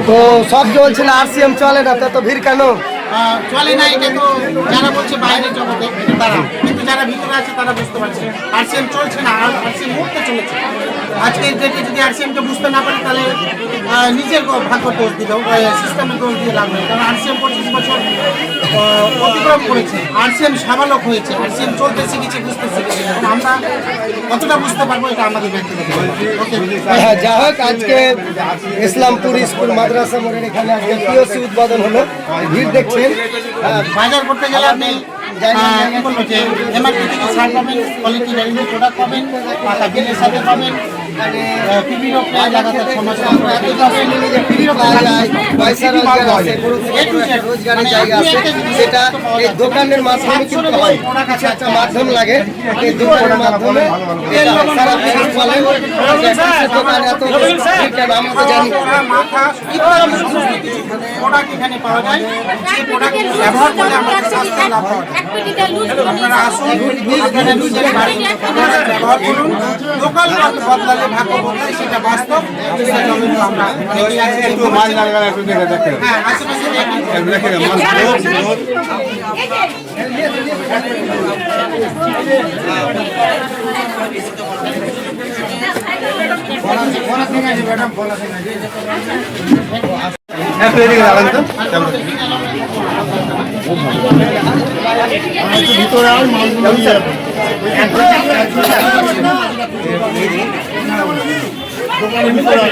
তো সব চলছে না, আরসিএম চলে না, তো ভিড় কেন? চলে না, এটা তো যারা বলছে বাইরের জগতে তারা, কিন্তু যারা ভিতরে আছে তারা বুঝতে পারছে আরসিএম চলছে না, আর আরসিএম মুহূর্তে চলেছে। আজকের ডেটে যদি আরসিএমকে বুঝতে না পারে তাহলে নিজের ভাগ্য দোষ দিলেও সিস্টেমের দোষ দিয়ে লাভ নেই। কারণ আরসিএম 25 বছর অতিক্রম করেছে, আরসিএম সাবালক হয়েছে, আরসিএম চলতে শিখেছে, বুঝতে শিখেছে। এখন আমরা কতটা বুঝতে পারবো এটা আমাদের ব্যক্তিগত। যা হোক, আজকে ইসলামপুর স্কুল মাদ্রাসা মোড়ের এখানে আজকে পিওসি উদ্বোধন হলো, ভিড় দেখছেন। বাজার করতে গেলে আপনি কি বলবো যে এমআরপি থেকে ছাড় পাবেন, কোয়ালিটি ভ্যালিডিটি প্রোডাক্ট পাবেন, টাকা বিলের সাথে পাবেন, পিপিও প্রায় লাগাতার সমস্যা রোজগারের জায়গা আছে, সেটা এই দোকানের মাধ্যমে কিন্তু হয়, কিছু একটা মাধ্যম লাগে, এই দোকানের মাধ্যমে সারা বিশ্ব চলে। দোকান এত কেন আমরা তো জানি। প্রোডাক্ট এখানে পাওয়া যায়, সেই প্রোডাক্ট ব্যবহার করলে আমাদের স্বাস্থ্য লাভ হয়। আপনারা আসুন, আপনারা নিজের বাড়ির ব্যবহার করুন। লোকাল বদলালে ভাগ্য বদলায়, সেটা বাস্তব। আমরা হ্যাঁ, আশেপাশে ভিতরে আর মালগুলো দোকানের ভিতরে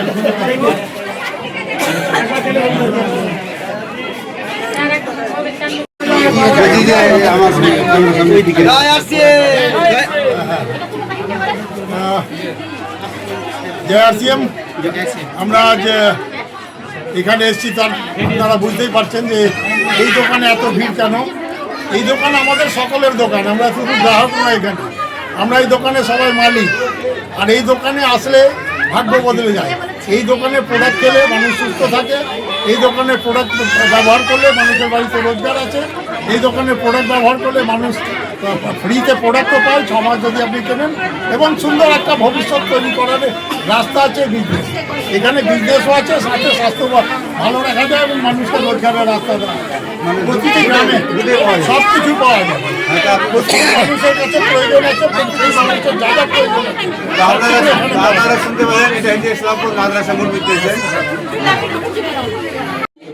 আমরা যে এখানে এসেছি তার আপনারা বুঝতেই পারছেন যে এই দোকানে এত ভিড় কেন। এই দোকান আমাদের সকলের দোকান, আমরা শুধু গ্রাহক নয়, এখানে আমরা এই দোকানে সবাই মালিক। আর এই দোকানে আসলে ভাগ্য বদলে যায়। এই দোকানে প্রোডাক্ট খেলে মানুষ সুস্থ থাকে, এই দোকানের প্রোডাক্ট ব্যবহার করলে মানুষের বাড়িতে রোজগার আছে, এই দোকানের প্রোডাক্ট ব্যবহার করলে মানুষ ফ্রিতে প্রোডাক্টও পায় 6 মাস যদি আপনি কেনেন, এবং সুন্দর একটা ভবিষ্যৎ তৈরি করার রাস্তা আছে বিজনেস। এখানে বিজনেসও আছে, সাথে স্বাস্থ্য ভালো রাখা যায় এবং মানুষকে রোজগারের রাস্তা দেওয়া যায়। প্রতিটি গ্রামে সব কিছু পাওয়া যায়, প্রতিটি মানুষের কাছে প্রয়োজন আছে, প্রতিটি মানুষের যা যা প্রয়োজন আছে। আপনারা শুনতে পারেন, এটা হচ্ছে ইসলামপুর মাদ্রাসা মোড় বিদ্যুৎ।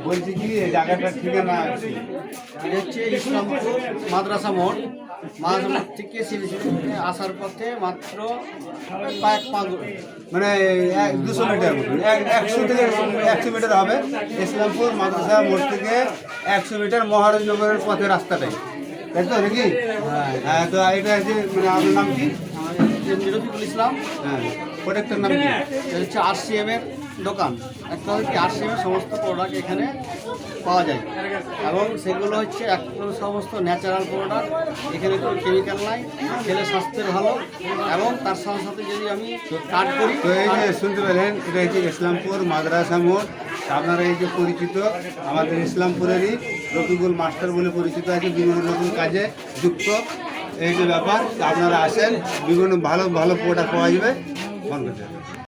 বলছি কি এই জায়গাটার ঠিকানা হচ্ছে ইসলামপুর মাদ্রাসা মোড়। মাদ্রাসা মোড় থেকে সিলিসিলিতে আসার পথে মাত্র মানে 200 মিটার, 100 থেকে 100 মিটার হবে। ইসলামপুর মাদ্রাসা মোড় থেকে 100 মিটার মহারাজনগরের পথে রাস্তাটাই, তাই তো নাকি? হ্যাঁ, তো এটা হচ্ছে মানে আপনার নাম কি? রফিকুল ইসলাম। হ্যাঁ, প্রোডাক্টের নাম কি? এটা হচ্ছে আরসিএম এর দোকান। একটা হচ্ছে আরসিএম এর সমস্ত প্রোডাক্ট এখানে পাওয়া যায়, এবং সেগুলো হচ্ছে সমস্ত ন্যাচারাল প্রোডাক্ট। এখানে কোনো কেমিক্যাল নাই, খেলে স্বাস্থ্যের ভালো, এবং তার সাথে সাথে যদি আমি কাট করি। তো এই যে শুনতে পেলেন, এটা হচ্ছে ইসলামপুর মাদ্রাসা মোড়। আপনারা এই যে পরিচিত আমাদের ইসলামপুরেরই রফিকুল মাস্টার বলে পরিচিত আছে, বিভিন্ন রকম কাজে যুক্ত। এই যে ব্যাপার, আপনারা আসেন, বিভিন্ন ভালো ভালো প্রোডাক্ট পাওয়া যাবে।